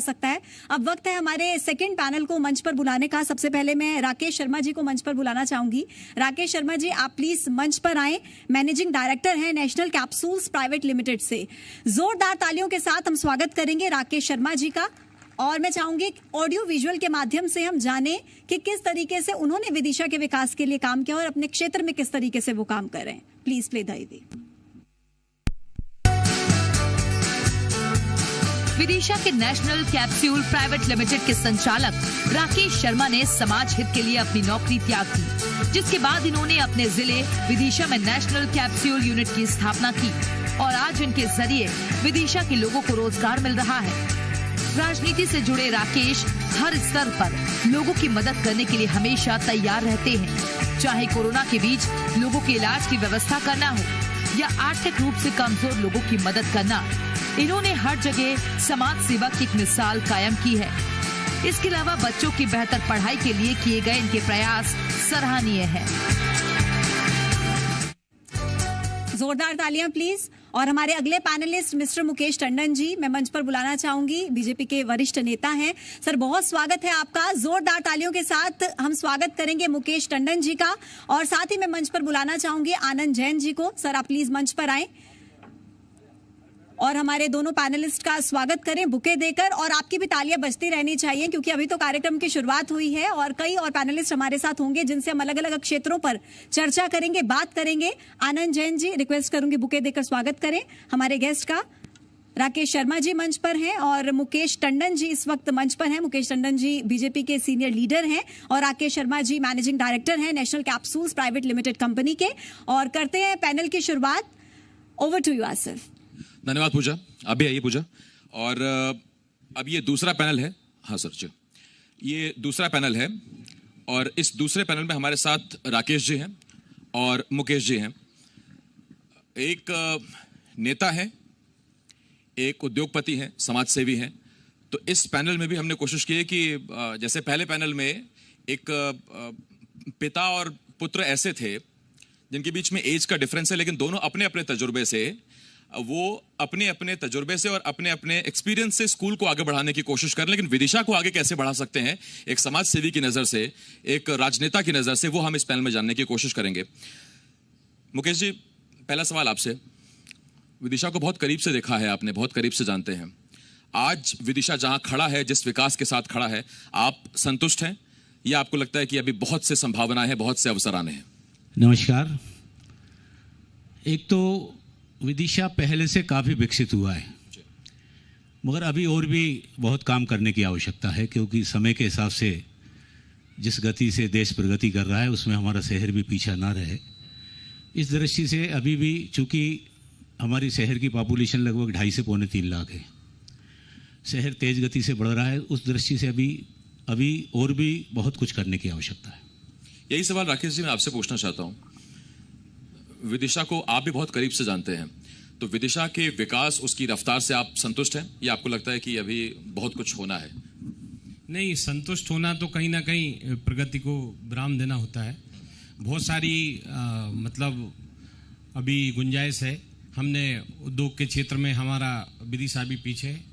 सकता है। अब वक्त है हमारे सेकंड पैनल को मंच पर बुलाने का। सबसे पहले मैं राकेश शर्मा जी को मंच पर बुलाना चाहूंगी। राकेश शर्मा जी, आप प्लीज मंच पर आए। मैनेजिंग डायरेक्टर हैं नेशनल कैप्सूल्स प्राइवेट लिमिटेड से। जोरदार तालियों के साथ हम स्वागत करेंगे राकेश शर्मा जी का। और मैं चाहूंगी ऑडियो विजुअल के माध्यम से हम जाने कि किस तरीके से उन्होंने विदिशा के विकास के लिए काम किया और अपने क्षेत्र में किस तरीके से वो काम कर रहे हैं। Please play the EV. Vidisha के नेशनल कैप्सूल प्राइवेट लिमिटेड के संचालक राकेश शर्मा ने समाज हित के लिए अपनी नौकरी त्याग दी, जिसके बाद इन्होंने अपने जिले विदिशा में नेशनल कैप्सूल यूनिट की स्थापना की और आज इनके जरिए विदिशा के लोगों को रोजगार मिल रहा है। राजनीति से जुड़े राकेश हर स्तर पर लोगों की मदद करने के लिए हमेशा तैयार रहते हैं, चाहे कोरोना के बीच लोगों के इलाज की व्यवस्था करना हो या आर्थिक रूप से कमजोर लोगों की मदद करना। इन्होंने हर जगह समाज सेवा की एक मिसाल कायम की है। इसके अलावा बच्चों की बेहतर पढ़ाई के लिए किए गए इनके प्रयास सराहनीय हैं। जोरदार तालियां प्लीज। और हमारे अगले पैनलिस्ट मिस्टर मुकेश टंडन जी, मैं मंच पर बुलाना चाहूंगी। बीजेपी के वरिष्ठ नेता हैं। सर, बहुत स्वागत है आपका। जोरदार तालियों के साथ हम स्वागत करेंगे मुकेश टंडन जी का। और साथ ही मैं मंच पर बुलाना चाहूंगी आनंद जैन जी को। सर, आप प्लीज मंच पर आए और हमारे दोनों पैनलिस्ट का स्वागत करें बुके देकर। और आपकी भी तालियां बजती रहनी चाहिए क्योंकि अभी तो कार्यक्रम की शुरुआत हुई है और कई और पैनलिस्ट हमारे साथ होंगे जिनसे हम अलग अलग क्षेत्रों पर चर्चा करेंगे, बात करेंगे। आनंद जैन जी, रिक्वेस्ट करूंगी बुके देकर स्वागत करें हमारे गेस्ट का। राकेश शर्मा जी मंच पर हैं और मुकेश टंडन जी इस वक्त मंच पर हैं। मुकेश टंडन जी बीजेपी के सीनियर लीडर हैं और राकेश शर्मा जी मैनेजिंग डायरेक्टर हैं national capsules private limited company के। और करते हैं पैनल की शुरुआत। Over to you Asif. धन्यवाद पूजा। आप भी आइए पूजा। और अब ये दूसरा पैनल है। हाँ सर जी, ये दूसरा पैनल है और इस दूसरे पैनल में हमारे साथ राकेश जी हैं और मुकेश जी हैं। एक नेता है, एक उद्योगपति हैं, समाज सेवी हैं। तो इस पैनल में भी हमने कोशिश की है कि जैसे पहले पैनल में एक पिता और पुत्र ऐसे थे जिनके बीच में एज का डिफरेंस है, लेकिन दोनों अपने अपने तजुर्बे से वो अपने अपने तजुर्बे से और अपने अपने एक्सपीरियंस से स्कूल को आगे बढ़ाने की कोशिश कर रहे हैं। लेकिन विदिशा को आगे कैसे बढ़ा सकते हैं एक समाज सेवी की नजर से, एक राजनेता की नजर से, वो हम इस पैनल में जानने की कोशिश करेंगे। मुकेश जी, पहला सवाल आपसे। विदिशा को बहुत करीब से देखा है आपने, बहुत करीब से जानते हैं। आज विदिशा जहां खड़ा है, जिस विकास के साथ खड़ा है, आप संतुष्ट हैं या आपको लगता है कि अभी बहुत से संभावनाएं हैं, बहुत से अवसर आने हैं? नमस्कार। एक तो विदिशा पहले से काफ़ी विकसित हुआ है, मगर अभी और भी बहुत काम करने की आवश्यकता है क्योंकि समय के हिसाब से जिस गति से देश प्रगति कर रहा है उसमें हमारा शहर भी पीछा ना रहे। इस दृष्टि से अभी भी चूँकि हमारी शहर की पॉपुलेशन लगभग 2.5 से पौने 3 लाख है, शहर तेज़ गति से बढ़ रहा है। उस दृष्टि से अभी और भी बहुत कुछ करने की आवश्यकता है। यही सवाल राकेश जी मैं आपसे पूछना चाहता हूँ। विदिशा को आप भी बहुत करीब से जानते हैं, तो विदिशा के विकास, उसकी रफ्तार से आप संतुष्ट हैं या आपको लगता है कि अभी बहुत कुछ होना है? नहीं, संतुष्ट होना तो कहीं ना कहीं प्रगति को विराम देना होता है। बहुत सारी मतलब अभी गुंजाइश है। हमने उद्योग के क्षेत्र में हमारा विदिशा भी पीछे है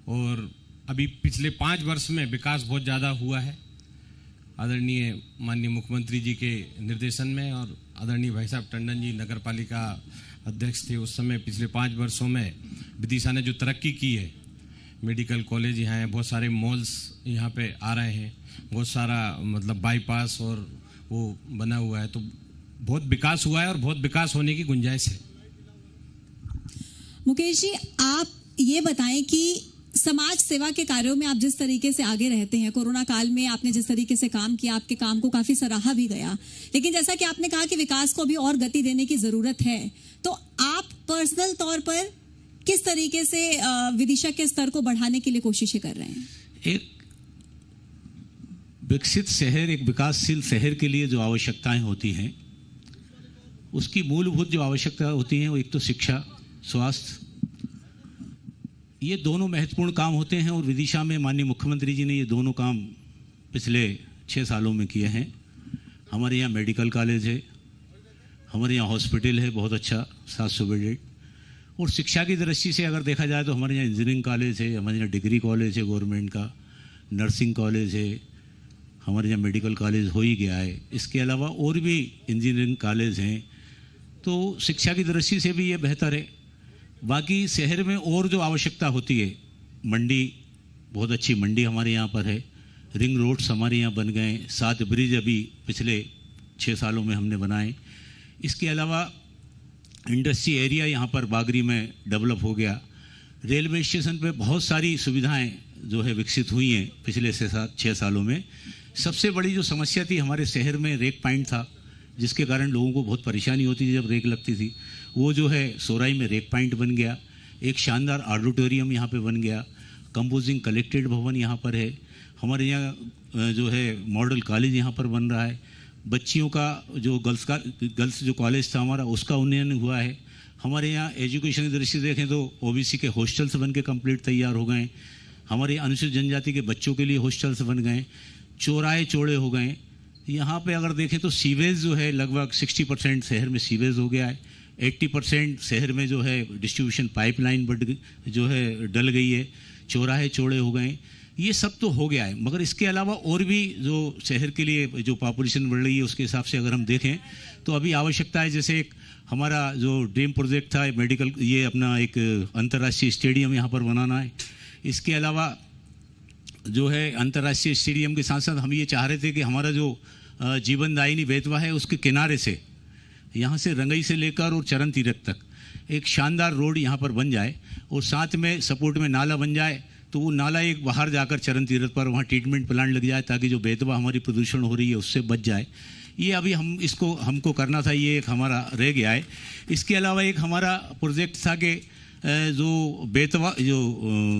और अभी पिछले 5 वर्ष में विकास बहुत ज़्यादा हुआ है आदरणीय माननीय मुख्यमंत्री जी के निर्देशन में। और आदरणीय भाई साहब टंडन जी नगर पालिका अध्यक्ष थे उस समय। पिछले 5 वर्षों में विदिशा ने जो तरक्की की है, मेडिकल कॉलेज यहाँ है, बहुत सारे मॉल्स यहाँ पे आ रहे हैं, बहुत सारा मतलब बाईपास और वो बना हुआ है, तो बहुत विकास हुआ है और बहुत विकास होने की गुंजाइश है। मुकेश जी, आप ये बताएं कि समाज सेवा के कार्यों में आप जिस तरीके से आगे रहते हैं, कोरोना काल में आपने जिस तरीके से काम किया, आपके काम को काफी सराहा भी गया, लेकिन जैसा कि आपने कहा कि विकास को अभी और गति देने की जरूरत है, तो आप पर्सनल तौर पर किस तरीके से विदिशा के स्तर को बढ़ाने के लिए कोशिशें कर रहे हैं? एक विकसित शहर, एक विकासशील शहर के लिए जो आवश्यकताएं होती हैं, उसकी मूलभूत जो आवश्यकता होती हैं वो एक तो शिक्षा, स्वास्थ्य, ये दोनों महत्वपूर्ण काम होते हैं। और विदिशा में माननीय मुख्यमंत्री जी ने ये दोनों काम पिछले 6 सालों में किए हैं। हमारे यहाँ मेडिकल कॉलेज है, हमारे यहाँ हॉस्पिटल है बहुत अच्छा 700 बेडेड, और शिक्षा की दृष्टि से अगर देखा जाए तो हमारे यहाँ इंजीनियरिंग कॉलेज है, हमारे यहाँ डिग्री कॉलेज है गवर्नमेंट का, नर्सिंग कॉलेज है, हमारे यहाँ मेडिकल कॉलेज हो ही गया है। इसके अलावा और भी इंजीनियरिंग कॉलेज हैं, तो शिक्षा की दृष्टि से भी ये बेहतर है। बाकी शहर में और जो आवश्यकता होती है, मंडी, बहुत अच्छी मंडी हमारे यहाँ पर है, रिंग रोड्स हमारे यहाँ बन गए, 7 ब्रिज अभी पिछले 6 सालों में हमने बनाए। इसके अलावा इंडस्ट्री एरिया यहाँ पर बागरी में डेवलप हो गया। रेलवे स्टेशन पे बहुत सारी सुविधाएं जो है विकसित हुई हैं पिछले 6 सालों में। सबसे बड़ी जो समस्या थी हमारे शहर में रेक पॉइंट था, जिसके कारण लोगों को बहुत परेशानी होती थी जब रेक लगती थी। वो जो है सोराई में रेक पॉइंट बन गया, एक शानदार ऑडिटोरियम यहाँ पे बन गया, कंपोजिंग कलेक्ट्रेट भवन यहाँ पर है, हमारे यहाँ जो है मॉडल कॉलेज यहाँ पर बन रहा है, बच्चियों का जो गर्ल्स जो कॉलेज था हमारा उसका उन्नयन हुआ है। हमारे यहाँ एजुकेशन की दृष्टि से देखें तो ओबीसी के हॉस्टल्स बन के कम्प्लीट तैयार हो गए, हमारे अनुसूचित जनजाति के बच्चों के लिए हॉस्टल्स बन गए, चौराहे चौड़े हो गए। यहाँ पे अगर देखें तो सीवेज जो है लगभग 60% शहर में सीवेज हो गया है, 80% शहर में जो है डिस्ट्रीब्यूशन पाइपलाइन जो है डल गई है, चौराहे चौड़े हो गए। ये सब तो हो गया है, मगर इसके अलावा और भी जो शहर के लिए जो पॉपुलेशन बढ़ रही है उसके हिसाब से अगर हम देखें तो अभी आवश्यकता है। जैसे एक हमारा जो ड्रीम प्रोजेक्ट था मेडिकल, ये अपना एक अंतर्राष्ट्रीय स्टेडियम यहाँ पर बनाना है। इसके अलावा जो है अंतर्राष्ट्रीय स्टेडियम के साथ साथ हम ये चाह रहे थे कि हमारा जो जीवनदायिनी बेतवा है उसके किनारे से, यहाँ से रंगई से लेकर और चरण तीरथ तक एक शानदार रोड यहाँ पर बन जाए, और साथ में सपोर्ट में नाला बन जाए, तो वो नाला एक बाहर जाकर चरण तीरथ पर वहाँ ट्रीटमेंट प्लांट लग जाए, ताकि जो बेतवा हमारी प्रदूषण हो रही है उससे बच जाए। ये अभी हमको करना था, ये एक हमारा रह गया है। इसके अलावा एक हमारा प्रोजेक्ट था कि जो बेतवा जो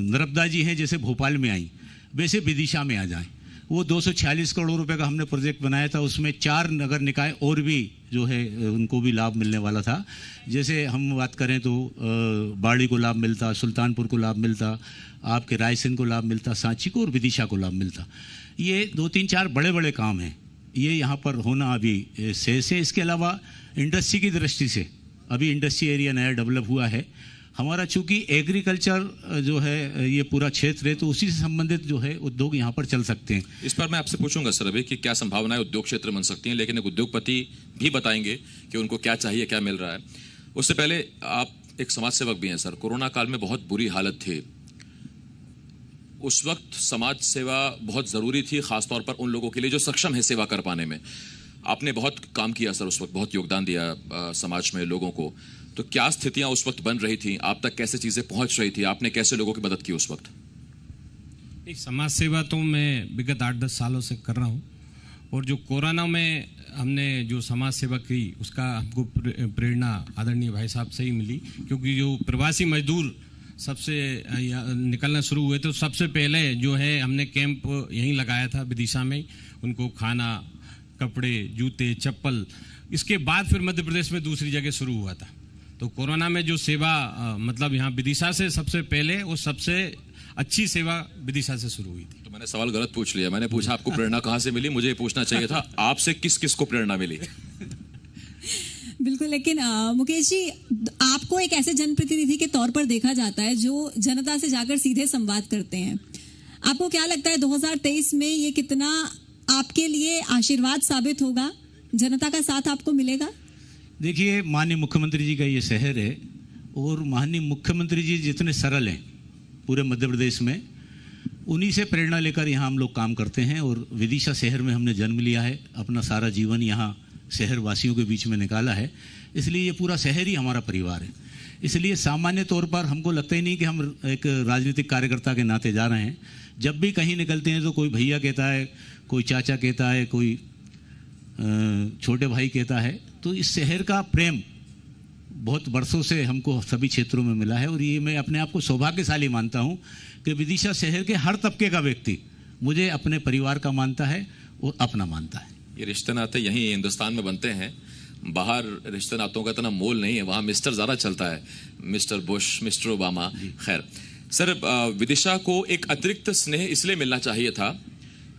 नर्मदा जी हैं जैसे भोपाल में आई वैसे विदिशा में आ जाए। वो 246 करोड़ रुपए का हमने प्रोजेक्ट बनाया था, उसमें 4 नगर निकाय और भी जो है उनको भी लाभ मिलने वाला था। जैसे हम बात करें तो बाड़ी को लाभ मिलता, सुल्तानपुर को लाभ मिलता, आपके रायसेन को लाभ मिलता, सांची को और विदिशा को लाभ मिलता। ये 2-3-4 बड़े बड़े काम हैं, ये यहाँ पर होना अभी शेष है। इसके अलावा इंडस्ट्री की दृष्टि से अभी इंडस्ट्री एरिया नया डेवलप हुआ है हमारा, चूँकि एग्रीकल्चर जो है ये पूरा क्षेत्र है, तो उसी से संबंधित जो है उद्योग यहाँ पर चल सकते हैं। इस पर मैं आपसे पूछूंगा सर अभी कि क्या संभावनाएं उद्योग क्षेत्र बन सकती हैं, लेकिन एक उद्योगपति भी बताएंगे कि उनको क्या चाहिए, क्या मिल रहा है। उससे पहले आप एक समाज सेवक भी हैं सर। कोरोना काल में बहुत बुरी हालत थी, उस वक्त समाज सेवा बहुत ज़रूरी थी, खासतौर पर उन लोगों के लिए जो सक्षम है सेवा कर पाने में। आपने बहुत काम किया सर उस वक्त, बहुत योगदान दिया समाज में लोगों को। तो क्या स्थितियां उस वक्त बन रही थी, आप तक कैसे चीज़ें पहुंच रही थी, आपने कैसे लोगों की मदद की उस वक्त? समाज सेवा तो मैं विगत 8-10 सालों से कर रहा हूँ, और जो कोरोना में हमने जो समाज सेवा की उसका हमको प्रेरणा आदरणीय भाई साहब से ही मिली, क्योंकि जो प्रवासी मजदूर सबसे निकलना शुरू हुए तो सबसे पहले जो है हमने कैंप यहीं लगाया था विदिशा में, उनको खाना, कपड़े, जूते, चप्पल। इसके बाद फिर मध्य प्रदेश में दूसरी जगह शुरू हुआ था। तो कोरोना में जो सेवा मतलब यहाँ विदिशा से सबसे पहले वो सबसे अच्छी सेवा विदिशा से शुरू हुई थी। तो मैंने सवाल गलत पूछ लिया, मैंने पूछा आपको प्रेरणा कहाँ से मिली, मुझे ये पूछना चाहिए था आपसे किस किस को प्रेरणा मिली। बिल्कुल, लेकिन मुकेश जी, आपको एक ऐसे जनप्रतिनिधि के तौर पर देखा जाता है जो जनता से जाकर सीधे संवाद करते हैं। आपको क्या लगता है 2023 में ये कितना आपके लिए आशीर्वाद साबित होगा, जनता का साथ आपको मिलेगा? देखिए, माननीय मुख्यमंत्री जी का ये शहर है, और माननीय मुख्यमंत्री जी जितने सरल हैं पूरे मध्य प्रदेश में, उन्हीं से प्रेरणा लेकर यहाँ हम लोग काम करते हैं। और विदिशा शहर में हमने जन्म लिया है, अपना सारा जीवन यहाँ शहर वासियों के बीच में निकाला है, इसलिए ये पूरा शहर ही हमारा परिवार है। इसलिए सामान्य तौर पर हमको लगता ही नहीं कि हम एक राजनीतिक कार्यकर्ता के नाते जा रहे हैं। जब भी कहीं निकलते हैं तो कोई भैया कहता है, कोई चाचा कहता है, कोई छोटे भाई कहता है। तो इस शहर का प्रेम बहुत वर्षों से हमको सभी क्षेत्रों में मिला है, और ये मैं अपने आप को सौभाग्यशाली मानता हूँ कि विदिशा शहर के हर तबके का व्यक्ति मुझे अपने परिवार का मानता है और अपना मानता है। ये रिश्ते नाते यहीं हिंदुस्तान में बनते हैं, बाहर रिश्ते नातों का इतना मोल नहीं है, वहाँ मिस्टर ज़्यादा चलता है, मिस्टर बुश, मिस्टर ओबामा। खैर सर, विदिशा को एक अतिरिक्त स्नेह इसलिए मिलना चाहिए था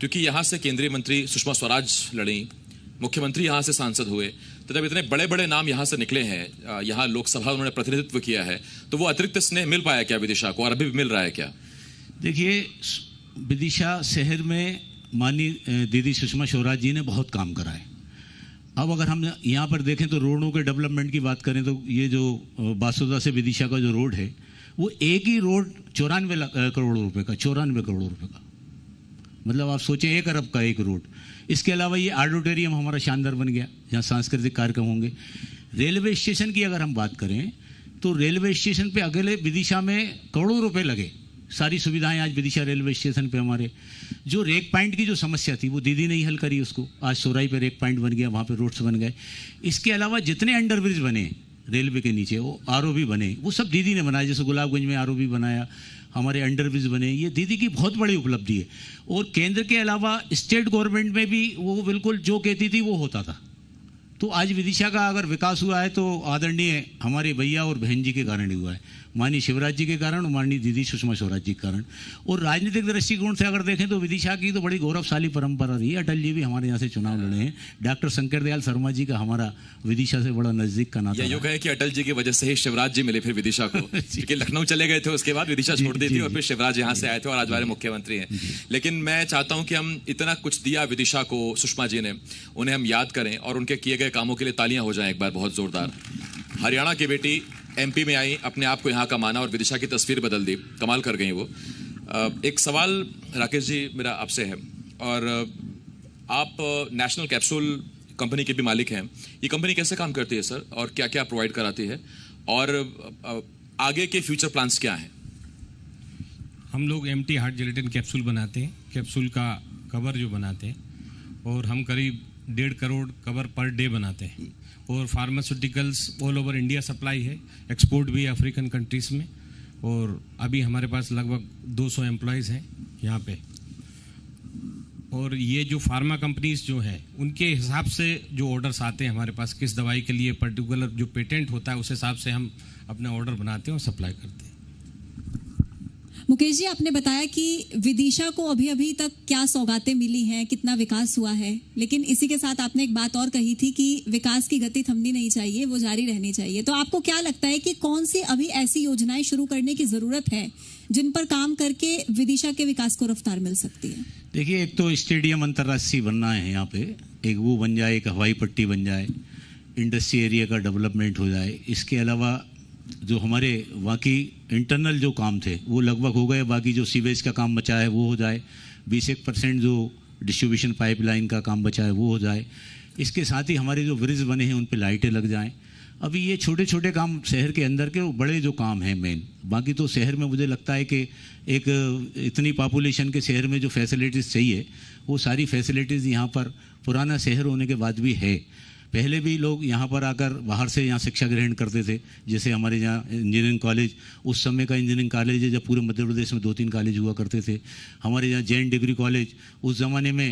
क्योंकि यहाँ से केंद्रीय मंत्री सुषमा स्वराज लड़ी, मुख्यमंत्री यहाँ से सांसद हुए, तो जब इतने बड़े बड़े नाम यहाँ से निकले हैं, यहाँ लोकसभा उन्होंने प्रतिनिधित्व किया है, तो वो अतिरिक्त स्नेह मिल पाया क्या विदिशा को, और अभी भी मिल रहा है क्या? देखिए, विदिशा शहर में माननीय दीदी सुषमा स्वराज जी ने बहुत काम करा है। अब अगर हम यहाँ पर देखें तो रोडों के डेवलपमेंट की बात करें तो ये जो बासुदा से विदिशा का जो रोड है, वो एक ही रोड 94 करोड़ रुपए का, 94 करोड़ रुपए का, मतलब आप सोचें 1 अरब का एक रोड। इसके अलावा ये ऑडिटोरियम हमारा शानदार बन गया, जहाँ सांस्कृतिक कार्यक्रम होंगे। रेलवे स्टेशन की अगर हम बात करें तो रेलवे स्टेशन पे अकेले विदिशा में करोड़ों रुपए लगे, सारी सुविधाएं आज विदिशा रेलवे स्टेशन पे हमारे। जो रेक पॉइंट की जो समस्या थी वो दीदी ने ही हल करी उसको, आज सोराई पे रेक पॉइंट बन गया, वहाँ पे रोड्स बन गए। इसके अलावा जितने अंडरब्रिज बने रेलवे के नीचे, वो आरओबी बने, वो सब दीदी ने बनाया। जैसे गुलाबगंज में आरओबी बनाया, हमारे अंडरब्रिज बने, ये दीदी की बहुत बड़ी उपलब्धि है। और केंद्र के अलावा स्टेट गवर्नमेंट में भी वो बिल्कुल जो कहती थी वो होता था। तो आज विदिशा का अगर विकास हुआ है तो आदरणीय हमारे भैया और बहन जी के कारण ही हुआ है, माननीय शिवराज जी के कारण और माननीय दीदी सुषमा स्वराज जी के कारण। और राजनीतिक दृष्टिकोण से अगर देखें तो विदिशा की तो बड़ी गौरवशाली परंपरा रही है। अटल जी भी हमारे यहाँ से चुनाव लड़े हैं, डॉक्टर शंकर दयाल शर्मा जी का हमारा विदिशा से बड़ा नजदीक का नाता। यूँ कहे कि अटल जी की वजह से ही शिवराज जी मिले फिर विदिशा को, क्योंकि लखनऊ चले गए थे, उसके बाद विदिशा छोड़ दी थी और फिर शिवराज यहाँ से आए थे और आज हमारे मुख्यमंत्री हैं। लेकिन मैं चाहता हूँ कि हम इतना कुछ दिया विदिशा को सुषमा जी ने, उन्हें हम याद करें और उनके किए गए कामों के लिए तालियां हो जाएं एक बार बहुत जोरदार। हरियाणा की बेटी एमपी में आई, अपने आप को यहाँ का माना और विदिशा की तस्वीर बदल दी, कमाल कर गई वो। एक सवाल राकेश जी मेरा आपसे है, और आप नेशनल कैप्सूल कंपनी के भी मालिक हैं। ये कंपनी कैसे काम करती है सर, और क्या क्या प्रोवाइड कराती है, और आगे के फ्यूचर प्लान्स क्या हैं? हम लोग एम्प्टी हार्ट जेलेटिन कैप्सूल बनाते हैं, कैप्सूल का कवर जो बनाते हैं, और हम करीब 1.5 करोड़ कवर पर डे बनाते हैं। और pharmaceuticals all over India supply है, एक्सपोर्ट भी अफ्रीकन कंट्रीज में। और अभी हमारे पास लगभग 200 एम्प्लॉयज़ हैं यहाँ पे। और ये जो फार्मा कंपनीज जो है उनके हिसाब से जो ऑर्डर्स आते हैं हमारे पास, किस दवाई के लिए पर्टिकुलर जो पेटेंट होता है उस हिसाब से हम अपना ऑर्डर बनाते हैं और सप्लाई करते हैं। मुकेश जी, आपने बताया कि विदिशा को अभी अभी तक क्या सौगातें मिली हैं, कितना विकास हुआ है, लेकिन इसी के साथ आपने एक बात और कही थी कि विकास की गति थमनी नहीं चाहिए, वो जारी रहनी चाहिए। तो आपको क्या लगता है कि कौन सी अभी ऐसी योजनाएं शुरू करने की जरूरत है जिन पर काम करके विदिशा के विकास को रफ्तार मिल सकती है? देखिए, एक तो स्टेडियम अंतर्राष्ट्रीय बनना है यहाँ पे, एक वो बन जाए, एक हवाई पट्टी बन जाए, इंडस्ट्री एरिया का डेवलपमेंट हो जाए। इसके अलावा जो हमारे बाकी इंटरनल जो काम थे वो लगभग हो गए, बाकी जो सीवेज का काम बचा है वो हो जाए, 20% जो डिस्ट्रीब्यूशन पाइपलाइन का काम बचा है वो हो जाए। इसके साथ ही हमारे जो ब्रिज बने हैं उन पे लाइटें लग जाएं। अभी ये छोटे छोटे काम शहर के अंदर के, वो बड़े जो काम हैं मेन, बाकी तो शहर में मुझे लगता है कि एक इतनी पॉपुलेशन के शहर में जो फैसिलिटीज़ चाहिए वो सारी फैसिलिटीज़ यहाँ पर पुराना शहर होने के बाद भी है। पहले भी लोग यहाँ पर आकर बाहर से यहाँ शिक्षा ग्रहण करते थे, जैसे हमारे यहाँ इंजीनियरिंग कॉलेज, उस समय का इंजीनियरिंग कॉलेज है जब पूरे मध्य प्रदेश में 2-3 कॉलेज हुआ करते थे। हमारे यहाँ जैन डिग्री कॉलेज उस ज़माने में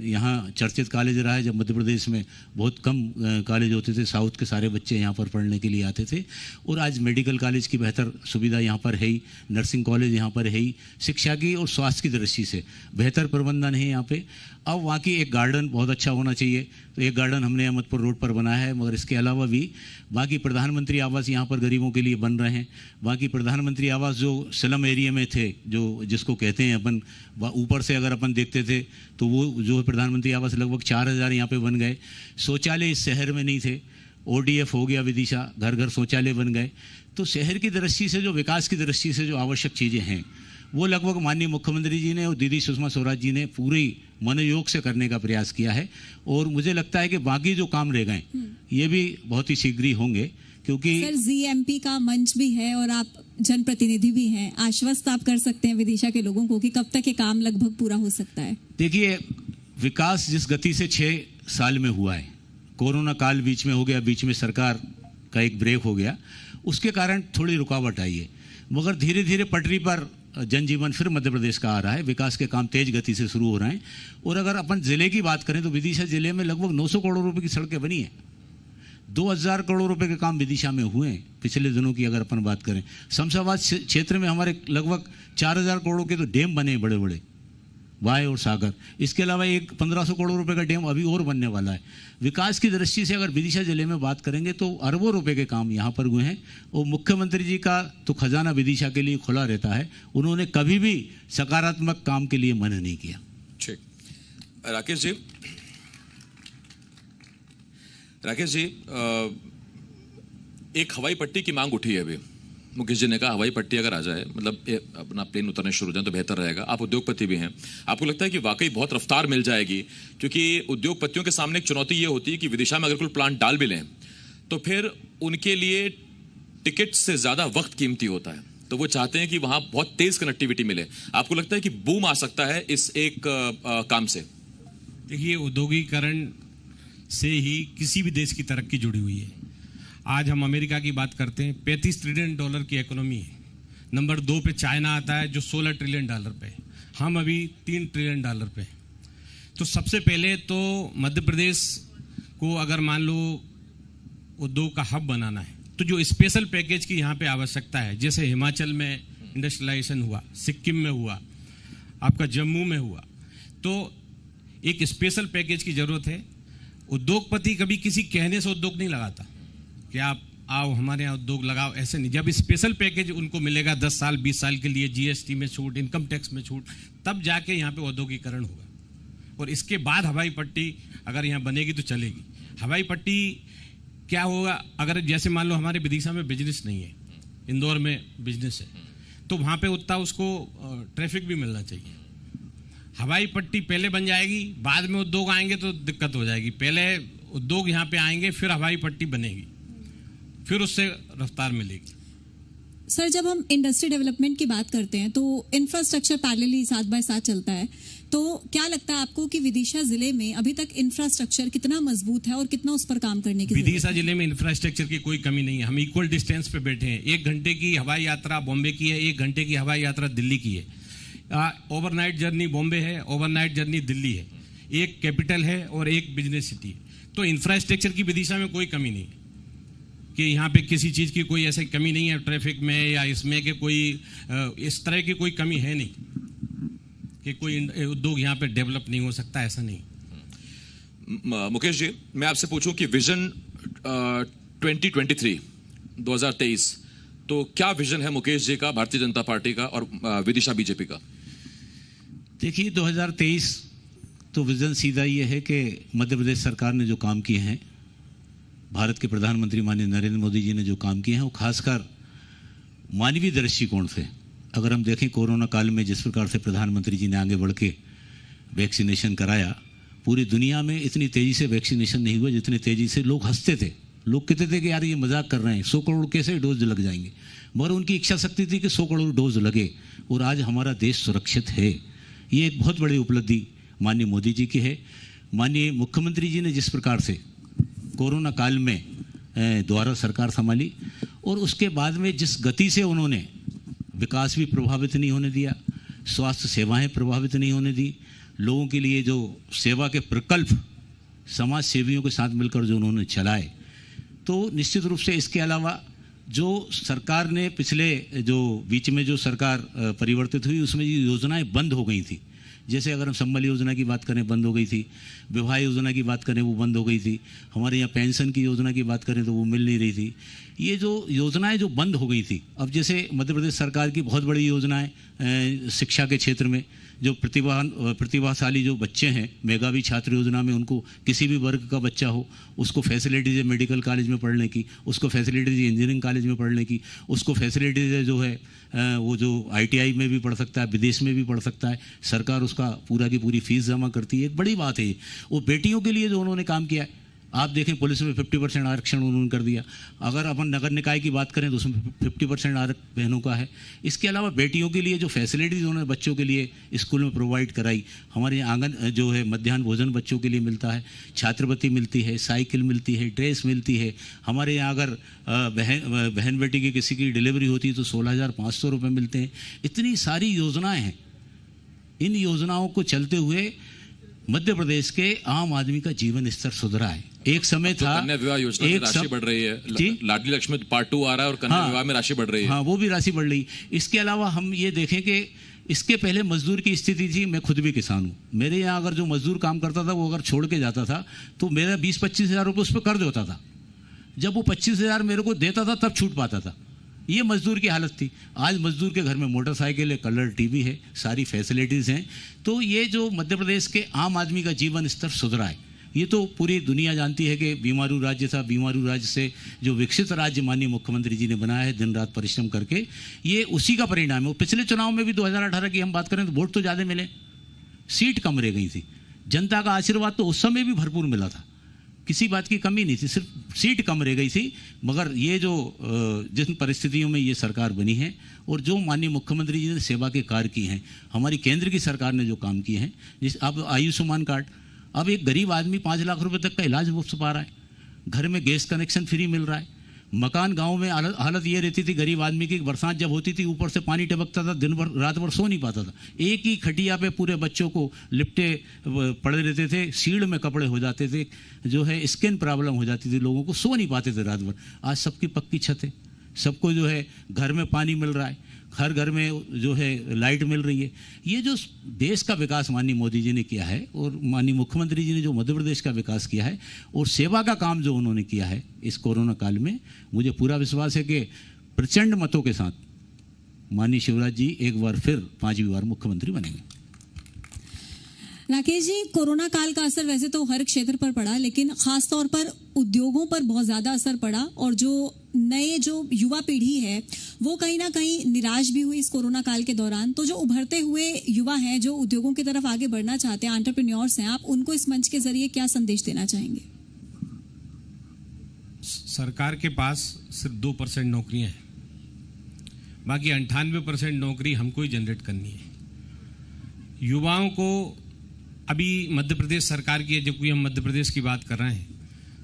यहाँ चर्चित कॉलेज रहा है, जब मध्य प्रदेश में बहुत कम कॉलेज होते थे, साउथ के सारे बच्चे यहाँ पर पढ़ने के लिए आते थे। और आज मेडिकल कॉलेज की बेहतर सुविधा यहाँ पर है ही, नर्सिंग कॉलेज यहाँ पर है ही, शिक्षा की और स्वास्थ्य की दृष्टि से बेहतर प्रबंधन है यहाँ पे। अब वहाँ की एक गार्डन बहुत अच्छा होना चाहिए, तो एक गार्डन हमने अहमदपुर रोड पर बनाया है। मगर इसके अलावा भी बाकी प्रधानमंत्री आवास यहाँ पर गरीबों के लिए बन रहे हैं। बाकी प्रधानमंत्री आवास जो स्लम एरिया में थे, जो जिसको कहते हैं अपन, ऊपर से अगर अपन देखते थे तो वो जो प्रधानमंत्री आवास लगभग 4000 यहाँ पे बन गए। शौचालय इस शहर में नहीं थे, ODF हो गया विदिशा, घर घर शौचालय बन गए। तो शहर की दृष्टि से, जो विकास की दृष्टि से जो आवश्यक चीज़ें हैं वो लगभग माननीय मुख्यमंत्री जी ने और दीदी सुषमा स्वराज जी ने पूरी मनोयोग से करने का प्रयास किया है। और मुझे लगता है कि बाकी जो काम रह गए ये भी बहुत ही शीघ्र ही होंगे, क्योंकि सर GMP का मंच भी है और आप जनप्रतिनिधि भी हैं, आश्वस्त आप कर सकते हैं विदिशा के लोगों को कि कब तक ये काम लगभग पूरा हो सकता है? देखिए, विकास जिस गति से 6 साल में हुआ है, कोरोना काल बीच में हो गया, बीच में सरकार का एक ब्रेक हो गया, उसके कारण थोड़ी रुकावट आई है। मगर धीरे धीरे पटरी पर जनजीवन फिर मध्य प्रदेश का आ रहा है, विकास के काम तेज गति से शुरू हो रहे हैं। और अगर अपन जिले की बात करें तो विदिशा जिले में लगभग 900 करोड़ रुपए की सड़कें बनी हैं, 2000 करोड़ रुपए के काम विदिशा में हुए हैं पिछले दिनों की अगर अपन बात करें। शमशाबाद क्षेत्र में हमारे लगभग 4000 करोड़ के तो डैम बने बड़े बड़े, वाय और सागर। इसके अलावा एक 1500 करोड़ रुपए का डैम अभी और बनने वाला है। विकास की दृष्टि से अगर विदिशा जिले में बात करेंगे तो अरबों रुपए के काम यहाँ पर हुए हैं और मुख्यमंत्री जी का तो खजाना विदिशा के लिए खुला रहता है, उन्होंने कभी भी सकारात्मक काम के लिए मना नहीं किया। ठीक, राकेश जी, एक हवाई पट्टी की मांग उठी है अभी। मुकेश जी ने कहा हवाई पट्टी अगर आ जाए, मतलब अपना प्लेन उतरने शुरू हो जाए तो बेहतर रहेगा। आप उद्योगपति भी हैं, आपको लगता है कि वाकई बहुत रफ्तार मिल जाएगी? क्योंकि उद्योगपतियों के सामने एक चुनौती ये होती है कि विदिशा में अगर कोई प्लांट डाल भी लें तो फिर उनके लिए टिकट से ज्यादा वक्त कीमती होता है, तो वो चाहते हैं कि वहां बहुत तेज कनेक्टिविटी मिले। आपको लगता है कि बूम आ सकता है इस एक काम से? देखिए, औद्योगिकरण से ही किसी भी देश की तरक्की जुड़ी हुई है। आज हम अमेरिका की बात करते हैं, $35 ट्रिलियन की इकोनॉमी है। नंबर 2 पे चाइना आता है जो $16 ट्रिलियन पे है। हम अभी $3 ट्रिलियन पे हैं। तो सबसे पहले तो मध्य प्रदेश को अगर मान लो उद्योग का हब बनाना है तो जो स्पेशल पैकेज की यहाँ पे आवश्यकता है, जैसे हिमाचल में इंडस्ट्रियलाइजेशन हुआ, सिक्किम में हुआ, आपका जम्मू में हुआ, तो एक स्पेशल पैकेज की जरूरत है। उद्योगपति कभी किसी कहने से उद्योग नहीं लगाता कि आप आओ हमारे यहाँ उद्योग लगाओ, ऐसे नहीं। जब स्पेशल पैकेज उनको मिलेगा 10 साल 20 साल के लिए, जीएसटी में छूट, इनकम टैक्स में छूट, तब जाके यहाँ पे औद्योगिकरण होगा। और इसके बाद हवाई पट्टी अगर यहाँ बनेगी तो चलेगी। हवाई पट्टी क्या होगा, अगर जैसे मान लो हमारे विदिशा में बिजनेस नहीं है, इंदौर में बिजनेस है, तो वहाँ पे उतना उसको ट्रैफिक भी मिलना चाहिए। हवाई पट्टी पहले बन जाएगी, बाद में उद्योग आएंगे तो दिक्कत हो जाएगी। पहले उद्योग यहाँ पे आएंगे, फिर हवाई पट्टी बनेगी, फिर उससे रफ्तार मिलेगी। सर, जब हम इंडस्ट्री डेवलपमेंट की बात करते हैं तो इंफ्रास्ट्रक्चर पैरेलली साथ बाय साथ चलता है, तो क्या लगता है आपको कि विदिशा जिले में अभी तक इंफ्रास्ट्रक्चर कितना मजबूत है और कितना उस पर काम करने की? विदिशा जिले में इंफ्रास्ट्रक्चर की कोई कमी नहीं है। हम इक्वल डिस्टेंस पे बैठे हैं। 1 घंटे की हवाई यात्रा बॉम्बे की है, 1 घंटे की हवाई यात्रा दिल्ली की है। ओवरनाइट जर्नी बॉम्बे है, ओवरनाइट जर्नी दिल्ली है। एक कैपिटल है और एक बिजनेस सिटी है। तो इंफ्रास्ट्रक्चर की विदिशा में कोई कमी नहीं है कि यहाँ पे किसी चीज़ की कोई ऐसी कमी नहीं है, ट्रैफिक में या इसमें कि कोई इस तरह की कोई कमी है नहीं कि कोई उद्योग यहाँ पे डेवलप नहीं हो सकता, ऐसा नहीं। मुकेश जी, मैं आपसे पूछूं कि विजन 2023 तो क्या विजन है मुकेश जी का, भारतीय जनता पार्टी का और विदिशा बीजेपी का? देखिए, 2023 तो विजन सीधा ये है कि मध्य प्रदेश सरकार ने जो काम किए हैं, भारत के प्रधानमंत्री माननीय नरेंद्र मोदी जी ने जो काम किए हैं, वो खासकर मानवीय दृष्टिकोण से अगर हम देखें, कोरोना काल में जिस प्रकार से प्रधानमंत्री जी ने आगे बढ़ के वैक्सीनेशन कराया, पूरी दुनिया में इतनी तेज़ी से वैक्सीनेशन नहीं हुआ जितनी तेज़ी से लोग हंसते थे। लोग कहते थे कि यार ये मजाक कर रहे हैं, 100 करोड़ कैसे डोज लग जाएंगे, मगर उनकी इच्छा शक्ति थी कि 100 करोड़ डोज लगे और आज हमारा देश सुरक्षित है। ये एक बहुत बड़ी उपलब्धि माननीय मोदी जी की है। माननीय मुख्यमंत्री जी ने जिस प्रकार से कोरोना काल में द्वारा सरकार संभाली और उसके बाद में जिस गति से उन्होंने विकास भी प्रभावित नहीं होने दिया, स्वास्थ्य सेवाएं प्रभावित नहीं होने दी, लोगों के लिए जो सेवा के प्रकल्प समाज सेवियों के साथ मिलकर जो उन्होंने चलाए, तो निश्चित रूप से इसके अलावा जो सरकार ने पिछले जो बीच में जो सरकार परिवर्तित हुई उसमें ये योजनाएं बंद हो गई थी। जैसे अगर हम संबल योजना की बात करें, बंद हो गई थी। विवाह योजना की बात करें, वो बंद हो गई थी। हमारे यहाँ पेंशन की योजना की बात करें तो वो मिल नहीं रही थी। ये जो योजनाएं जो बंद हो गई थी, अब जैसे मध्य प्रदेश सरकार की बहुत बड़ी योजनाएं शिक्षा के क्षेत्र में, जो प्रतिभाशाली जो बच्चे हैं, मेधावी छात्र योजना में उनको किसी भी वर्ग का बच्चा हो उसको फैसिलिटीज़ है मेडिकल कॉलेज में पढ़ने की, उसको फैसिलिटीज़ है इंजीनियरिंग कॉलेज में पढ़ने की, उसको फैसिलिटीज़ है जो है वो जो ITI में भी पढ़ सकता है, विदेश में भी पढ़ सकता है। सरकार उसका पूरा की पूरी फीस जमा करती है। एक बड़ी बात है वो बेटियों के लिए जो उन्होंने काम किया है। आप देखें, पुलिस में 50% आरक्षण उन्होंने कर दिया। अगर अपन नगर निकाय की बात करें तो उसमें 50% आरक्षण बहनों का है। इसके अलावा बेटियों के लिए जो फैसिलिटीज़ उन्होंने बच्चों के लिए स्कूल में प्रोवाइड कराई, हमारे यहाँ आंगन जो है मध्याह्न भोजन बच्चों के लिए मिलता है, छात्रवृत्ति मिलती है, साइकिल मिलती है, ड्रेस मिलती है। हमारे यहाँ अगर बहन बेटी की किसी की डिलीवरी होती है तो 16,500 रुपये मिलते हैं। इतनी सारी योजनाएँ हैं। इन योजनाओं को चलते हुए मध्य प्रदेश के आम आदमी का जीवन स्तर सुधरा है। एक समय था कन्या विवाह योजना की राशि बढ़ रही है, लाडली लक्ष्मी पार्ट 2 आ रहा है और कन्या विवाह में राशि बढ़ रही है। हाँ, वो भी राशि बढ़ रही। इसके अलावा हम ये देखें कि इसके पहले मजदूर की स्थिति थी, मैं खुद भी किसान हूँ, मेरे यहाँ अगर जो मजदूर काम करता था वो अगर छोड़ के जाता था तो मेरा 20-25 हज़ार रुपये उस पर कर्ज होता था। जब वो 25 हज़ार मेरे को देता था तब छूट पाता था। ये मजदूर की हालत थी। आज मजदूर के घर में मोटरसाइकिल है, कलर टीवी है, सारी फैसिलिटीज़ हैं। तो ये जो मध्य प्रदेश के आम आदमी का जीवन स्तर सुधरा है, ये तो पूरी दुनिया जानती है कि बीमारू राज्य था, बीमारू राज्य से जो विकसित राज्य माननीय मुख्यमंत्री जी ने बनाया है दिन रात परिश्रम करके, ये उसी का परिणाम है। पिछले चुनाव में भी 2018 की हम बात करें तो वोट तो ज़्यादा मिले, सीट कम रह गई थी। जनता का आशीर्वाद तो उस समय भी भरपूर मिला था, किसी बात की कमी नहीं थी, सिर्फ सीट कम रह गई थी। मगर ये जो जिन परिस्थितियों में ये सरकार बनी है और जो माननीय मुख्यमंत्री जी ने सेवा के कार्य किए हैं, हमारी केंद्र की सरकार ने जो काम किए हैं, जिस अब आयुष्मान कार्ड, अब एक गरीब आदमी 5 लाख रुपए तक का इलाज मुफ्त पा रहा है, घर में गैस कनेक्शन फ्री मिल रहा है, मकान गांव में हालत ये रहती थी गरीब आदमी की, बरसात जब होती थी ऊपर से पानी टपकता था, दिन भर रात भर सो नहीं पाता था, एक ही खटिया पे पूरे बच्चों को लिपटे पड़े रहते थे, सीढ़ में कपड़े हो जाते थे, जो है स्किन प्रॉब्लम हो जाती थी, लोगों को सो नहीं पाते थे रात भर। आज सबकी पक्की छत है, सबको जो है घर में पानी मिल रहा है, हर घर में जो है लाइट मिल रही है। ये जो देश का विकास माननीय मोदी जी ने किया है और माननीय मुख्यमंत्री जी ने जो मध्य प्रदेश का विकास किया है और सेवा का काम जो उन्होंने किया है इस कोरोना काल में, मुझे पूरा विश्वास है कि प्रचंड मतों के साथ माननीय शिवराज जी एक बार फिर 5वीं बार मुख्यमंत्री बनेंगे। राकेश जी, कोरोना काल का असर वैसे तो हर क्षेत्र पर पड़ा, लेकिन खास तौर पर उद्योगों पर बहुत ज्यादा असर पड़ा और जो युवा पीढ़ी है वो कहीं ना कहीं निराश भी हुई इस कोरोना काल के दौरान। तो जो उभरते हुए युवा हैं, जो उद्योगों की तरफ आगे बढ़ना चाहते हैं, एंटरप्रेन्योर्स हैं, आप उनको इस मंच के जरिए क्या संदेश देना चाहेंगे? सरकार के पास सिर्फ 2% नौकरियां हैं, बाकी 98% नौकरी हमको ही जनरेट करनी है। युवाओं को अभी मध्य प्रदेश सरकार की, जब हम मध्य प्रदेश की बात कर रहे हैं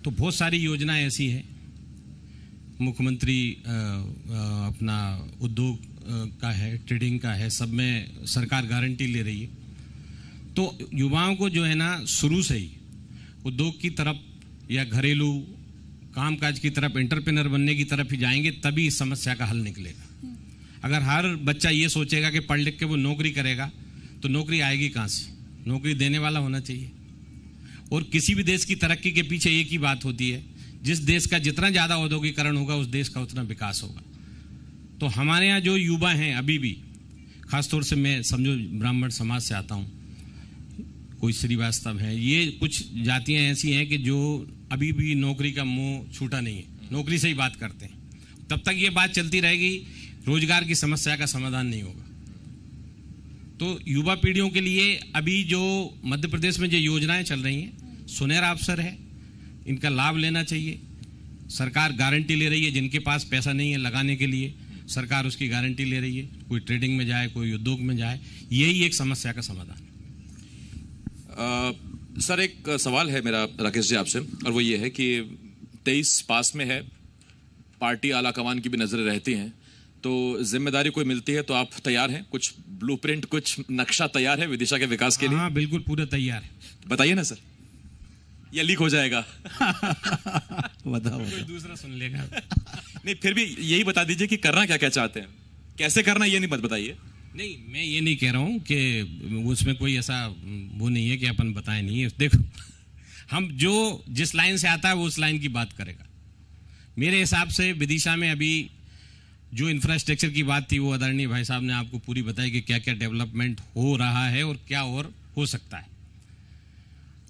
तो बहुत सारी योजनाएं ऐसी हैं, मुख्यमंत्री अपना उद्योग का है, ट्रेडिंग का है, सब में सरकार गारंटी ले रही है। तो युवाओं को जो है ना शुरू से ही उद्योग की तरफ या घरेलू कामकाज की तरफ, एंटरप्रेन्योर बनने की तरफ ही जाएंगे, तभी इस समस्या का हल निकलेगा। अगर हर बच्चा ये सोचेगा कि पढ़ लिख के वो नौकरी करेगा तो नौकरी आएगी कहाँ से? नौकरी देने वाला होना चाहिए। और किसी भी देश की तरक्की के पीछे एक ही बात होती है, जिस देश का जितना ज़्यादा औद्योगिकरण होगा उस देश का उतना विकास होगा। तो हमारे यहाँ जो युवा हैं अभी भी, खासतौर से मैं समझो ब्राह्मण समाज से आता हूँ, कोई श्रीवास्तव है, ये कुछ जातियाँ ऐसी हैं कि जो अभी भी नौकरी का मोह छूटा नहीं है, नौकरी से ही बात करते हैं। तब तक ये बात चलती रहेगी, रोजगार की समस्या का समाधान नहीं होगा। तो युवा पीढ़ियों के लिए अभी जो मध्य प्रदेश में जो योजनाएं चल रही हैं, सुनहरा अवसर है, इनका लाभ लेना चाहिए। सरकार गारंटी ले रही है, जिनके पास पैसा नहीं है लगाने के लिए सरकार उसकी गारंटी ले रही है, कोई ट्रेडिंग में जाए, कोई उद्योग में जाए, यही एक समस्या का समाधान। सर, एक सवाल है मेरा राकेश जी आपसे, और वो ये है कि 23 पास में है, पार्टी आला कमान की भी नजरें रहती हैं, तो जिम्मेदारी कोई मिलती है तो आप तैयार हैं? कुछ ब्लूप्रिंट, कुछ नक्शा तैयार है विदिशा के विकास के लिए? हाँ, बिल्कुल पूरा तैयार है। बताइए ना सर, या लीक हो जाएगा? बताओ। कोई दूसरा सुन लेगा। नहीं, फिर भी यही बता दीजिए कि करना क्या क्या चाहते हैं, कैसे करना, ये नहीं बताइए। नहीं, मैं ये नहीं कह रहा हूँ कि उसमें कोई ऐसा वो नहीं है कि अपन बताए नहीं है। देखो, हम जो जिस लाइन से आता है वो उस लाइन की बात करेगा। मेरे हिसाब से विदिशा में अभी जो इंफ्रास्ट्रक्चर की बात थी वो आदरणीय भाई साहब ने आपको पूरी बताई कि क्या क्या डेवलपमेंट हो रहा है और क्या और हो सकता है।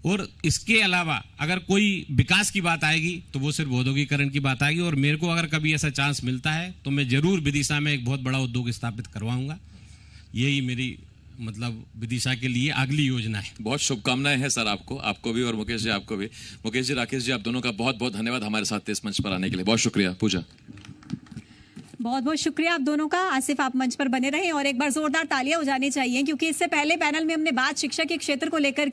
और इसके अलावा अगर कोई विकास की बात आएगी तो वो सिर्फ औद्योगिकरण की बात आएगी। और मेरे को अगर कभी ऐसा चांस मिलता है तो मैं जरूर विदिशा में एक बहुत बड़ा उद्योग स्थापित करवाऊंगा। यही मेरी मतलब विदिशा के लिए अगली योजना है। बहुत शुभकामनाएं हैं सर आपको भी, और मुकेश जी आपको भी। मुकेश जी, राकेश जी, आप दोनों का बहुत बहुत धन्यवाद हमारे साथ इस मंच पर आने के लिए। बहुत शुक्रिया। पूजा, बहुत बहुत शुक्रिया आप दोनों का। आसिफ, आप मंच पर बने रहें और एक बार जोरदार तालियां हो जानी चाहिए, क्योंकि इससे पहले पैनल में हमने बात शिक्षा के क्षेत्र को लेकर